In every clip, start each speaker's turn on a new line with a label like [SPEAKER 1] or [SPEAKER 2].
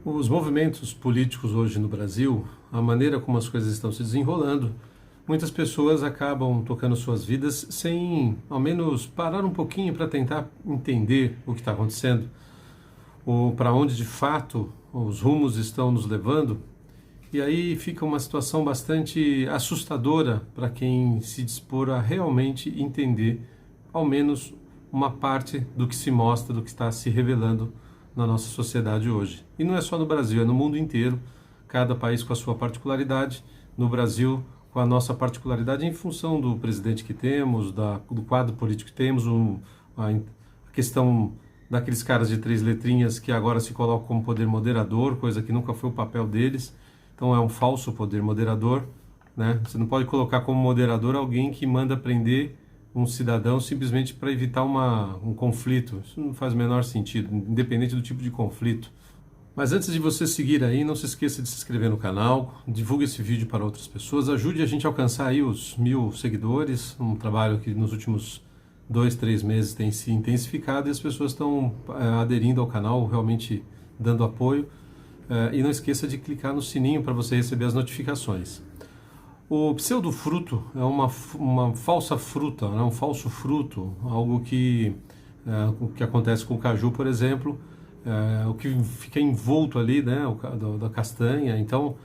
[SPEAKER 1] Os movimentos políticos hoje no Brasil, a maneira como as coisas estão se desenrolando, muitas pessoas acabam tocando suas vidas sem, ao menos, parar um pouquinho para tentar entender o que está acontecendo, ou para onde de fato os rumos estão nos levando. E aí fica uma situação bastante assustadora para quem se dispor a realmente entender, ao menos, uma parte do que se mostra, do que está se revelando na nossa sociedade hoje. E não é só no Brasil, é no mundo inteiro, cada país com a sua particularidade. No Brasil, com a nossa particularidade em função do presidente que temos, do quadro político que temos, a questão daqueles caras de 3 letrinhas que agora se colocam como poder moderador, coisa que nunca foi o papel deles. Então é um falso poder moderador, né? Você não pode colocar como moderador alguém que manda prender um cidadão simplesmente para evitar um conflito. Isso não faz o menor sentido, independente do tipo de conflito. Mas antes de você seguir aí, não se esqueça de se inscrever no canal, divulgue esse vídeo para outras pessoas, ajude a gente a alcançar aí os 1000 seguidores, um trabalho que nos últimos 2, 3 meses tem se intensificado e as pessoas estão aderindo ao canal, realmente dando apoio. E não esqueça de clicar no sininho para você receber as notificações. O pseudofruto é uma falsa fruta, né? Um falso fruto, algo que acontece com o caju, por exemplo, o que fica envolto ali, né, da castanha. Então,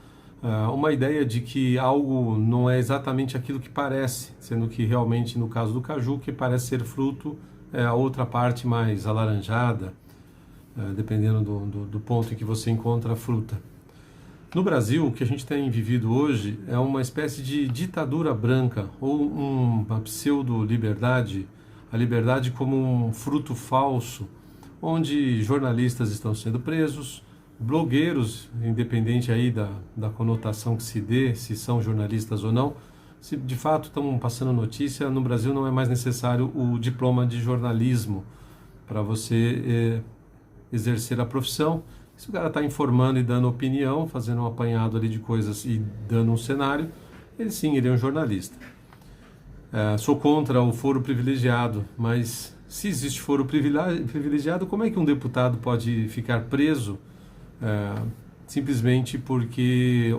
[SPEAKER 1] uma ideia de que algo não é exatamente aquilo que parece, sendo que realmente, no caso do caju, o que parece ser fruto é a outra parte mais alaranjada, dependendo do ponto em que você encontra a fruta. No Brasil, o que a gente tem vivido hoje é uma espécie de ditadura branca ou uma pseudo-liberdade, a liberdade como um fruto falso, onde jornalistas estão sendo presos, blogueiros, independente aí da conotação que se dê, se são jornalistas ou não, se de fato estão passando notícia, no Brasil não é mais necessário o diploma de jornalismo para você exercer a profissão. Se o cara está informando e dando opinião, fazendo um apanhado ali de coisas e dando um cenário, ele é um jornalista. Sou contra o foro privilegiado, mas se existe foro privilegiado, como é que um deputado pode ficar preso simplesmente porque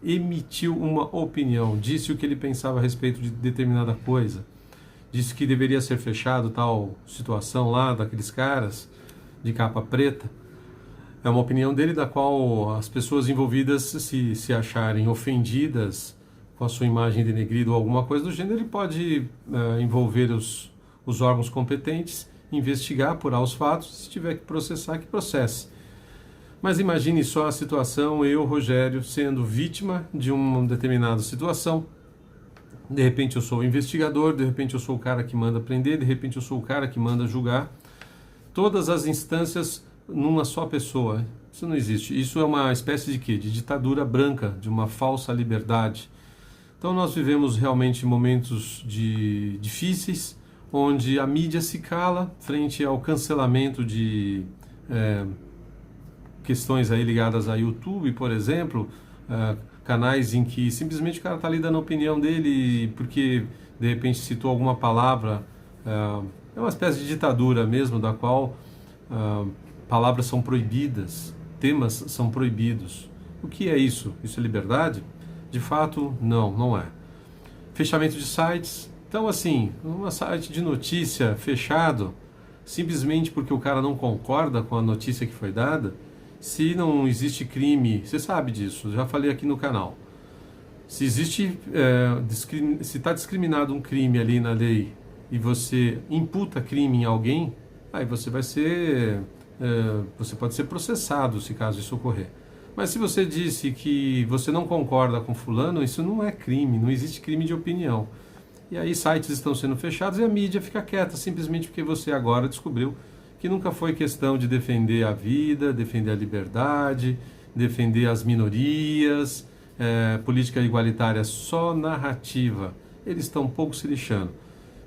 [SPEAKER 1] emitiu uma opinião, disse o que ele pensava a respeito de determinada coisa, disse que deveria ser fechado tal situação lá daqueles caras de capa preta? É uma opinião dele da qual as pessoas envolvidas, se acharem ofendidas com a sua imagem denegrida ou alguma coisa do gênero, ele pode envolver os órgãos competentes, investigar, apurar os fatos, se tiver que processar, que processe. Mas imagine só a situação, eu, Rogério, sendo vítima de uma determinada situação. De repente eu sou o investigador, de repente eu sou o cara que manda prender, de repente eu sou o cara que manda julgar. Todas as instâncias numa só pessoa. Isso não existe. Isso é uma espécie de quê? De ditadura branca, de uma falsa liberdade. Então nós vivemos realmente momentos difíceis, onde a mídia se cala frente ao cancelamento de questões aí ligadas a YouTube, por exemplo, canais em que simplesmente o cara está ali dando a opinião dele porque de repente citou alguma palavra. É uma espécie de ditadura mesmo, da qual palavras são proibidas, temas são proibidos. O que é isso? Isso é liberdade? De fato, não é. Fechamento de sites. Então, assim, um site de notícia fechado, simplesmente porque o cara não concorda com a notícia que foi dada, se não existe crime, você sabe disso, já falei aqui no canal. Se existe, se está discriminado um crime ali na lei e você imputa crime em alguém, aí você vai ser... você pode ser processado se caso isso ocorrer. Mas se você disse que você não concorda com fulano, isso não é crime, não existe crime de opinião. E aí sites estão sendo fechados e a mídia fica quieta, simplesmente porque você agora descobriu que nunca foi questão de defender a vida, defender a liberdade, defender as minorias, política igualitária, só narrativa. Eles estão um pouco se lixando.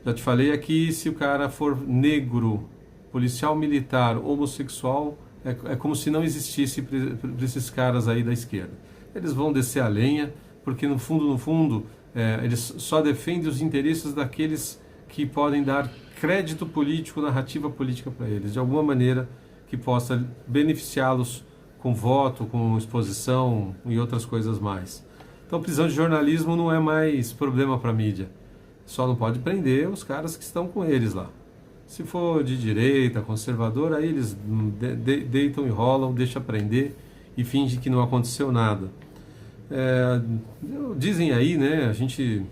[SPEAKER 1] Já te falei aqui, se o cara for negro, policial militar, homossexual, é como se não existisse para esses caras aí da esquerda. Eles vão descer a lenha, porque no fundo, eles só defendem os interesses daqueles que podem dar crédito político, narrativa política para eles, de alguma maneira que possa beneficiá-los com voto, com exposição e outras coisas mais. Então, prisão de jornalismo não é mais problema para a mídia. Só não pode prender os caras que estão com eles lá. Se for de direita, conservador, aí eles deitam e rolam, deixa prender e finge que não aconteceu nada. Dizem aí, né, a gente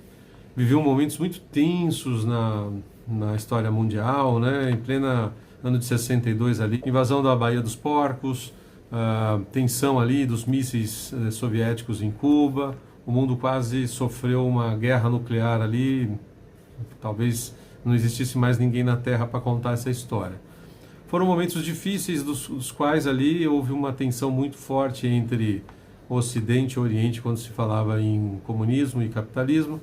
[SPEAKER 1] viveu momentos muito tensos na história mundial, né, em plena ano de 62 ali, invasão da Baía dos Porcos, tensão ali dos mísseis soviéticos em Cuba, o mundo quase sofreu uma guerra nuclear ali, talvez não existisse mais ninguém na Terra para contar essa história. Foram momentos difíceis, dos quais ali houve uma tensão muito forte entre Ocidente e Oriente, quando se falava em comunismo e capitalismo.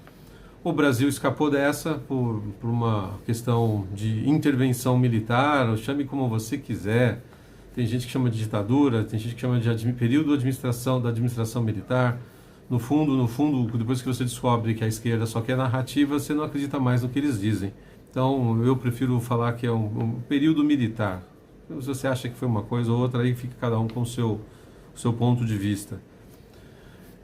[SPEAKER 1] O Brasil escapou dessa por uma questão de intervenção militar, chame como você quiser. Tem gente que chama de ditadura, tem gente que chama de período da administração militar. No fundo, depois que você descobre que a esquerda só quer narrativa, você não acredita mais no que eles dizem. Então, eu prefiro falar que é um período militar. Se você acha que foi uma coisa ou outra, aí fica cada um com o seu ponto de vista.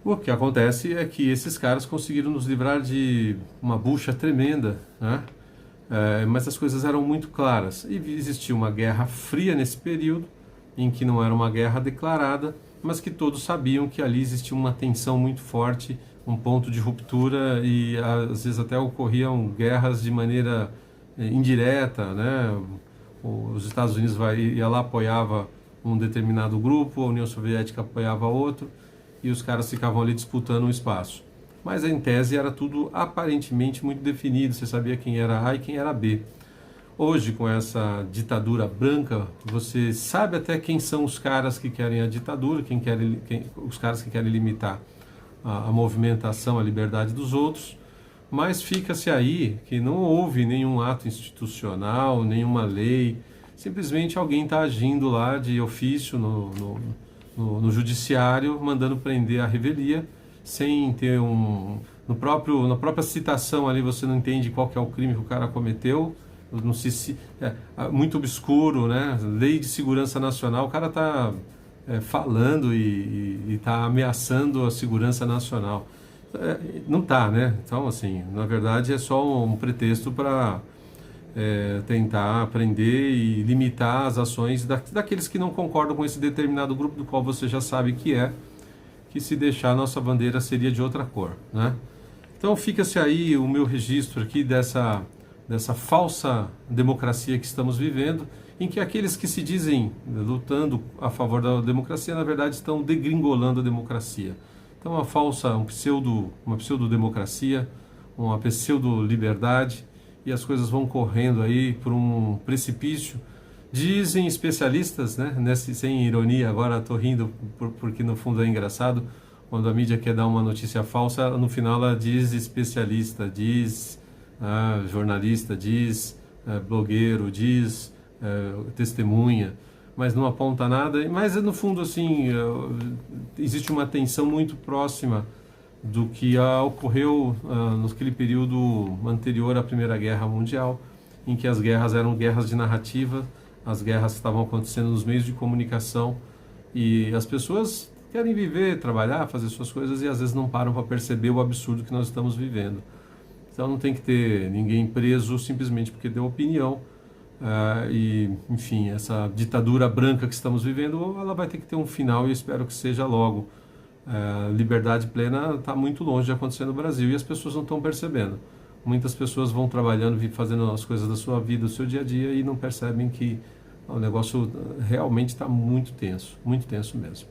[SPEAKER 1] O que acontece é que esses caras conseguiram nos livrar de uma bucha tremenda, né? Mas as coisas eram muito claras. E existia uma guerra fria nesse período, em que não era uma guerra declarada, mas que todos sabiam que ali existia uma tensão muito forte, um ponto de ruptura, e às vezes até ocorriam guerras de maneira indireta, né? Os Estados Unidos ia lá, apoiava um determinado grupo, a União Soviética apoiava outro, e os caras ficavam ali disputando um espaço. Mas em tese era tudo aparentemente muito definido, você sabia quem era A e quem era B. Hoje, com essa ditadura branca, você sabe até quem são os caras que querem a ditadura, os caras que querem limitar a movimentação, a liberdade dos outros, mas fica-se aí que não houve nenhum ato institucional, nenhuma lei, simplesmente alguém está agindo lá de ofício no judiciário, mandando prender a revelia, sem ter na própria citação ali você não entende qual que é o crime que o cara cometeu, não se muito obscuro, né? Lei de Segurança Nacional, o cara está falando e está ameaçando a segurança nacional. Não está, né? Então, assim, na verdade é só um pretexto para tentar prender e limitar as ações daqueles que não concordam com esse determinado grupo, do qual você já sabe que se deixar a nossa bandeira seria de outra cor, né? Então fica-se aí o meu registro aqui dessa falsa democracia que estamos vivendo, em que aqueles que se dizem lutando a favor da democracia, na verdade estão degringolando a democracia. Então uma pseudo-democracia, uma pseudo-liberdade, e as coisas vão correndo aí por um precipício. Dizem especialistas, né, sem ironia, agora estou rindo porque no fundo é engraçado, quando a mídia quer dar uma notícia falsa, no final ela diz especialista, diz jornalista, diz blogueiro, diz testemunha, mas não aponta nada. Mas no fundo, assim, existe uma tensão muito próxima do que ocorreu naquele período anterior à Primeira Guerra Mundial, em que as guerras eram guerras de narrativa, as guerras estavam acontecendo nos meios de comunicação e as pessoas querem viver, trabalhar, fazer suas coisas e às vezes não param para perceber o absurdo que nós estamos vivendo. Então não tem que ter ninguém preso simplesmente porque deu opinião. Enfim, essa ditadura branca que estamos vivendo, ela vai ter que ter um final e espero que seja logo. Liberdade plena está muito longe de acontecer no Brasil e as pessoas não estão percebendo. Muitas pessoas vão trabalhando, fazendo as coisas da sua vida, do seu dia a dia e não percebem que o negócio realmente está muito tenso mesmo.